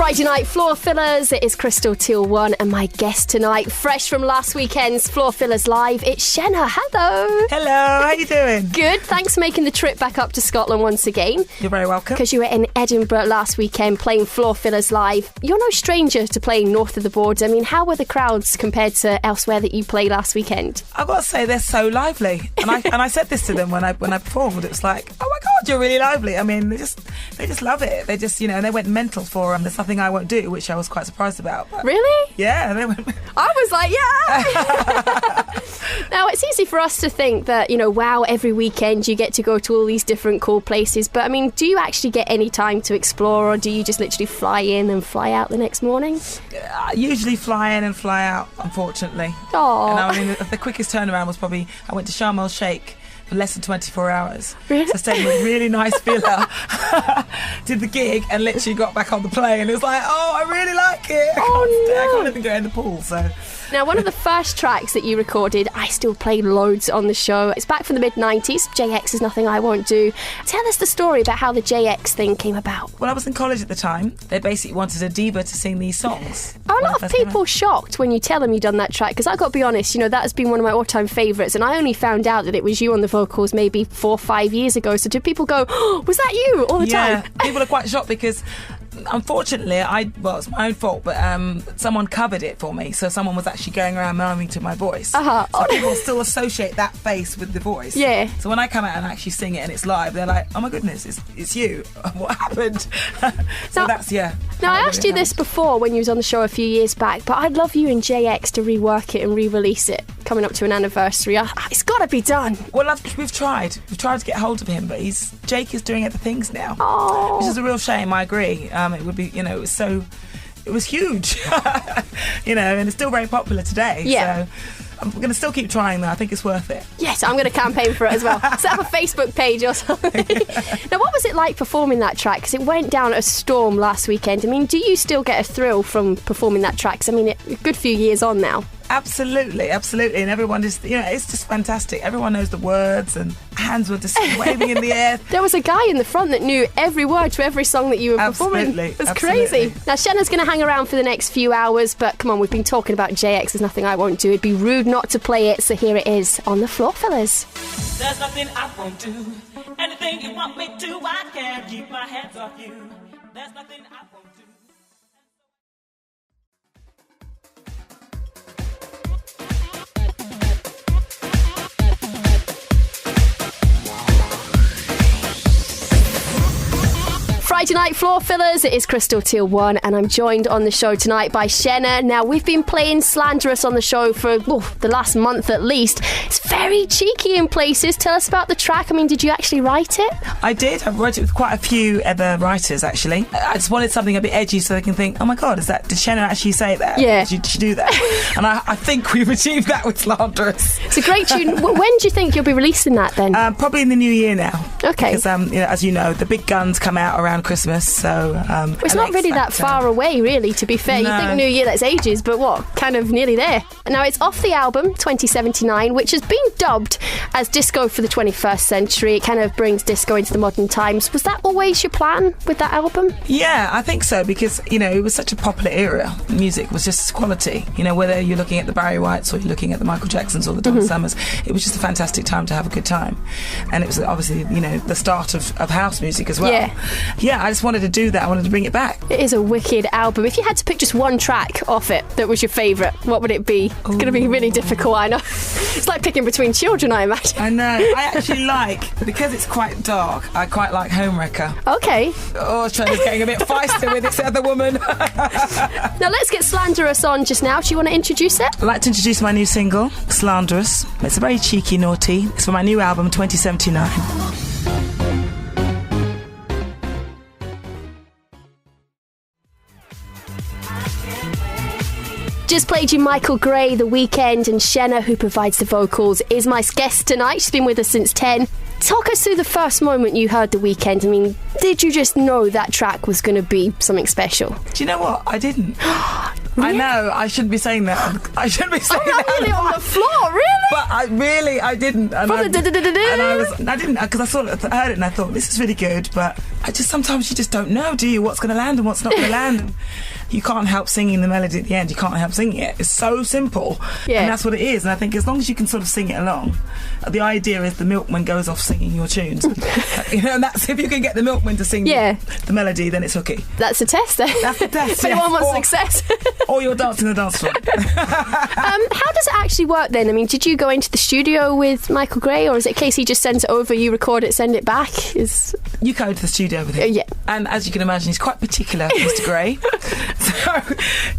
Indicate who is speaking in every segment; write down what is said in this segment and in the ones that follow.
Speaker 1: Friday night Floorfillers. It is Krystle till 1, and my guest tonight, fresh from last weekend's Floorfillers Live, it's Shena. Hello.
Speaker 2: Hello, how you doing?
Speaker 1: Good. Thanks for making the trip back up to Scotland once again.
Speaker 2: You're very welcome.
Speaker 1: Because you were in Edinburgh last weekend playing Floorfillers Live. You're no stranger to playing north of the border. I mean, how were the crowds compared to elsewhere that you played last weekend?
Speaker 2: I've got to say, they're so lively. And I said this to them when I performed. It was like, oh my God, you're really lively. I mean, they just love it. They just, they went mental for There's Nothing I Won't Do, which I was quite surprised about. But
Speaker 1: really?
Speaker 2: Yeah, they went.
Speaker 1: I was like, yeah. Now, it's easy for us to think that, wow, every weekend you get to go to all these different cool places. But, I mean, do you actually get any time to explore, or do you just literally fly in and fly out the next morning?
Speaker 2: I usually fly in and fly out, unfortunately.
Speaker 1: Oh.
Speaker 2: And I mean, the quickest turnaround was probably, I went to Sharm el-Sheikh for less than 24 hours.
Speaker 1: Really?
Speaker 2: So I stayed in a really nice villa, did the gig, and literally got back on the plane. It was like, oh, I really like it. I can't even go in the pool, so...
Speaker 1: Now, one of the first tracks that you recorded, I still play loads on the show. It's back from the mid-90s. JX is Nothing I Won't Do. Tell us the story about how the JX thing came about.
Speaker 2: Well, I was in college at the time. They basically wanted a diva to sing these songs.
Speaker 1: Are a lot of people shocked when you tell them you've done that track? Because I've got to be honest, that has been one of my all-time favourites, and I only found out that it was you on the vocals maybe 4 or 5 years ago. So do people go, oh, was that you all the time?
Speaker 2: Yeah, people are quite shocked because... Unfortunately, it's my own fault, but someone covered it for me. So someone was actually going around murmuring to my voice. So people still associate that face with the voice.
Speaker 1: Yeah.
Speaker 2: So when I come out and actually sing it and it's live, they're like, oh my goodness, it's you. What happened? So that's, yeah.
Speaker 1: Now, I asked you this before when you was on the show a few years back, but I'd love you and JX to rework it and re-release it coming up to an anniversary. It's got to be done.
Speaker 2: Well, we've tried. We've tried to get hold of him, but Jake is doing other things now.
Speaker 1: Oh.
Speaker 2: Which is a real shame, I agree. It would be, it was huge, and it's still very popular today.
Speaker 1: Yeah.
Speaker 2: So I'm going to still keep trying, though. I think it's worth it.
Speaker 1: Yes, I'm going to campaign for it as well. Set up a Facebook page or something. Now, what was it like performing that track? Because it went down a storm last weekend. I mean, do you still get a thrill from performing that track? Because, I mean, a good few years on now.
Speaker 2: Absolutely. And everyone just, it's just fantastic. Everyone knows the words and hands were just waving in the air.
Speaker 1: There was a guy in the front that knew every word to every song that you were performing. It was crazy. Now, Shena's going to hang around for the next few hours, but come on, we've been talking about JX, There's Nothing I Won't Do. It'd be rude not to play it, so here it is on the Floorfillers.
Speaker 3: There's nothing I won't do. Anything you want me to, I can't keep my hands off you. There's nothing I won't do.
Speaker 1: Friday night Floorfillers. It is Krystle till 1, and I'm joined on the show tonight by Shena. Now, we've been playing Slanderous on the show for the last month at least. It's very cheeky in places. Tell us about the track. I mean, did you actually write it?
Speaker 2: I did. I wrote it with quite a few other writers, actually. I just wanted something a bit edgy so they can think, oh my God, did Shena actually say that?
Speaker 1: Yeah.
Speaker 2: Did she do that? And I think we've achieved that with Slanderous.
Speaker 1: It's a great tune. When do you think you'll be releasing that then?
Speaker 2: Probably in the new year now.
Speaker 1: Okay.
Speaker 2: Because, as you know, the big guns come out around Christmas, so...
Speaker 1: it's not really that far away, really, to be fair.
Speaker 2: No.
Speaker 1: You think New Year, that's ages, but kind of nearly there. Now, it's off the album, 2079, which has been dubbed as disco for the 21st century. It kind of brings disco into the modern times. Was that always your plan with that album?
Speaker 2: Yeah, I think so, because, it was such a popular era. Music was just quality. Whether you're looking at the Barry Whites or you're looking at the Michael Jacksons or the Donna Summers, it was just a fantastic time to have a good time. And it was obviously, the start of house music as well. Yeah, I just wanted to do that. I wanted to bring it back.
Speaker 1: It is a wicked album. If you had to pick just one track off it that was your favourite, what would it be? It's going to be really difficult, I know. It's like picking between children, I imagine.
Speaker 2: I know. I actually because it's quite dark, I quite like Homewrecker.
Speaker 1: Okay.
Speaker 2: Oh, Trevor's getting a bit feisty with this other woman.
Speaker 1: Now let's get Slanderous on just now. Do you want to introduce it?
Speaker 2: I'd like to introduce my new single, Slanderous. It's a very cheeky naughty. It's for my new album, 2079.
Speaker 1: Just played you Michael Gray, The Weeknd, and Shena, who provides the vocals, is my guest tonight. She's been with us since 10. Talk us through the first moment you heard The Weeknd. I mean, did you just know that track was going to be something special?
Speaker 2: Do you know what? I didn't. Really? I know, I shouldn't be saying that. I shouldn't be saying that.
Speaker 1: Really on the floor, really?
Speaker 2: But I didn't. And I didn't, because I heard it and I thought, this is really good, but sometimes you just don't know, do you? What's going to land and what's not going to land. And you can't help singing the melody at the end. You can't help singing it. It's so simple.
Speaker 1: Yeah.
Speaker 2: And that's what it is. And I think as long as you can sort of sing it along, the idea is the milkman goes off singing your tunes. And that's, if you can get the milkman to sing the melody, then it's hooky.
Speaker 1: That's a test then.
Speaker 2: That's the test.
Speaker 1: If anyone wants success.
Speaker 2: Or you're dancing the dance floor.
Speaker 1: How does it actually work then? I mean, did you go into the studio with Michael Gray, or is it a case he just sends it over, you record it, send it back?
Speaker 2: You go to the studio with him.
Speaker 1: Yeah.
Speaker 2: And as you can imagine, he's quite particular, Mr. Gray. So,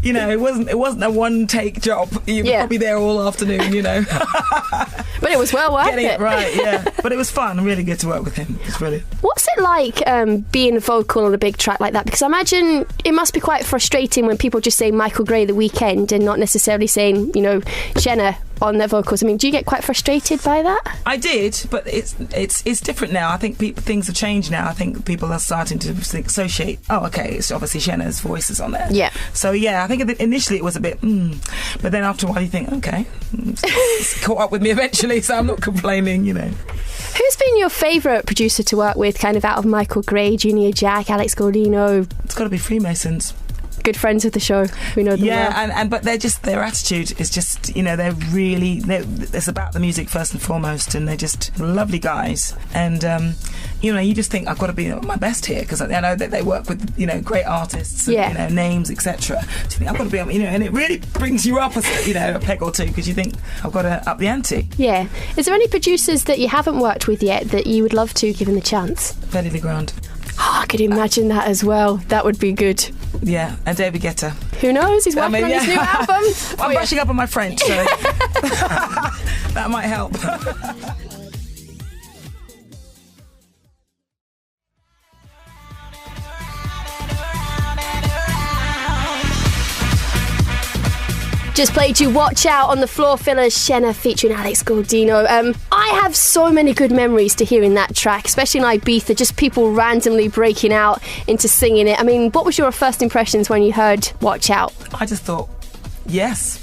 Speaker 2: it wasn't a one-take job. You were probably there all afternoon,
Speaker 1: But it was well worth
Speaker 2: Getting it right, yeah. But it was fun, really good to work with him. It's brilliant.
Speaker 1: What's it like being a vocal on a big track like that? Because I imagine it must be quite frustrating when people just say Michael Gray The Weeknd and not necessarily saying, Shena on their vocals. I mean, do you get quite frustrated by that?
Speaker 2: I did, but it's different now. I think things have changed now. I think people are starting to associate, it's obviously Shena's voice is on there.
Speaker 1: Yeah.
Speaker 2: So, yeah, I think initially it was a bit, but then after a while you think, okay, it's caught up with me eventually, so I'm not complaining,
Speaker 1: Who's been your favourite producer to work with, kind of out of Michael Gray, Junior Jack, Alex Gaudino?
Speaker 2: It's got to be Freemasons.
Speaker 1: Good friends of the show. We know them well.
Speaker 2: But they're just, their attitude is just, it's about the music first and foremost, and they're just lovely guys. And, you just think, I've got to be my best here, because I know that they work with, great artists, and, names, etc. So you think, I've got to be, and it really brings you up, a peg or two, because you think, I've got to up the ante.
Speaker 1: Yeah. Is there any producers that you haven't worked with yet that you would love to, given the chance?
Speaker 2: Fedde Le Grand.
Speaker 1: Oh, I could imagine that as well. That would be good.
Speaker 2: Yeah, and David Guetta.
Speaker 1: Who knows? He's working on his new album.
Speaker 2: I'm brushing up on my French, so that might help.
Speaker 1: Just played you Watch Out on the Floorfillers, Shena featuring Alex Gaudino. I have so many good memories to hearing that track, especially in Ibiza, just people randomly breaking out into singing it. I mean, what was your first impressions when you heard Watch Out?
Speaker 2: I just thought, yes.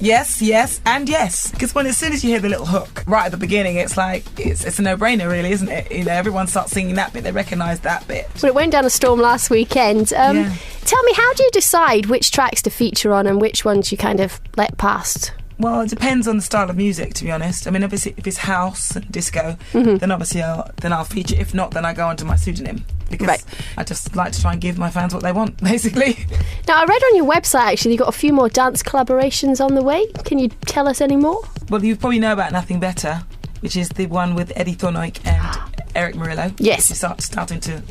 Speaker 2: yes, and yes. Because as soon as you hear the little hook right at the beginning, it's like, it's a no-brainer really, isn't it? Everyone starts singing that bit, they recognise that bit.
Speaker 1: Well, it went down a storm last weekend. Tell me, how do you decide which tracks to feature on and which ones you kind of let past?
Speaker 2: Well, it depends on the style of music, to be honest. I mean, obviously, if it's house and disco, then obviously I'll feature. If not, then I go onto my pseudonym, because I just like to try and give my fans what they want, basically.
Speaker 1: Now, I read on your website, actually, you've got a few more dance collaborations on the way. Can you tell us any more?
Speaker 2: Well, you probably know about Nothing Better, which is the one with Eddie Thornoik and Eric Murillo.
Speaker 1: Yes.
Speaker 2: Which is starting to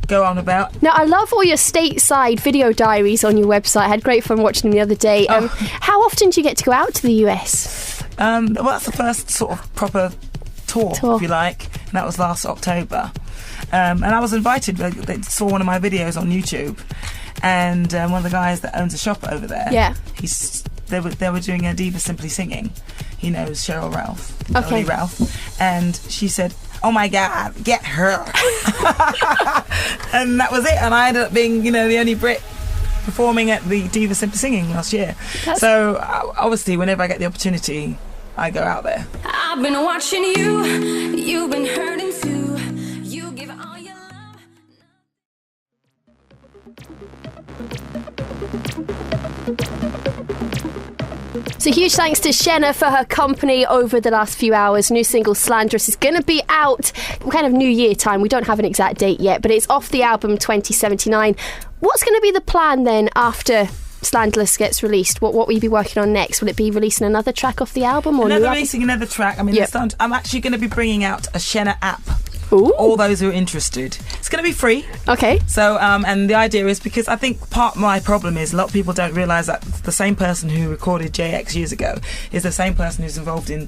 Speaker 2: go on about.
Speaker 1: Now, I love all your stateside video diaries on your website. I had great fun watching them the other day. How often do you get to go out to the US?
Speaker 2: Well, that's the first sort of proper tour, if you like, and that was last October. And I was invited. They saw one of my videos on YouTube, and one of the guys that owns a shop over there, they were doing a Diva Simply Singing. He knows Cheryl Ralph, Melody Ralph, and she said, "Oh my God, get her!" And that was it. And I ended up being, the only Brit performing at the Diva Simply Singing last year. So obviously, whenever I get the opportunity, I go out there.
Speaker 4: I've been watching you. You've been hurting too. You give all your love.
Speaker 1: So huge thanks to Shena for her company over the last few hours. New single Slanderous is going to be out kind of New Year time. We don't have an exact date yet, but it's off the album 2079. What's going to be the plan then after Slanderous gets released? What will you be working on next? Will it be releasing another track off the album? Or
Speaker 2: releasing another track. I mean, I'm actually going to be bringing out a Shena app.
Speaker 1: Ooh.
Speaker 2: All those who are interested. It's going to be free.
Speaker 1: Okay.
Speaker 2: So, and the idea is, because I think part of my problem is a lot of people don't realise that the same person who recorded JX years ago is the same person who's involved in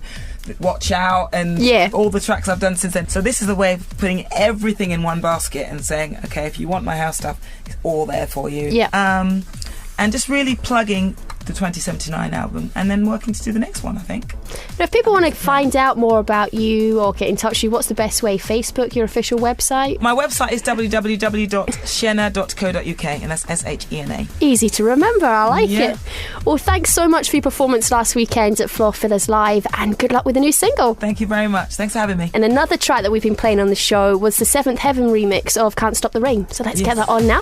Speaker 2: Watch Out and all the tracks I've done since then. So this is a way of putting everything in one basket and saying, okay, if you want my house stuff, it's all there for you.
Speaker 1: Yeah.
Speaker 2: And just really plugging the 2079 album, and then working to do the next one, I think.
Speaker 1: Now, if people want to find out more about you or get in touch with you, what's the best way? Facebook, your official website?
Speaker 2: My website is www.shena.co.uk, and that's Shena.
Speaker 1: Easy to remember, I like
Speaker 2: Yeah.
Speaker 1: it. Well, thanks so much for your performance last weekend at Floorfillers Live, and good luck with the new single.
Speaker 2: Thank you very much. Thanks for having me.
Speaker 1: And another track that we've been playing on the show was the Seventh Heaven remix of Can't Stop the Rain. So let's get
Speaker 2: Yes.
Speaker 1: that on now.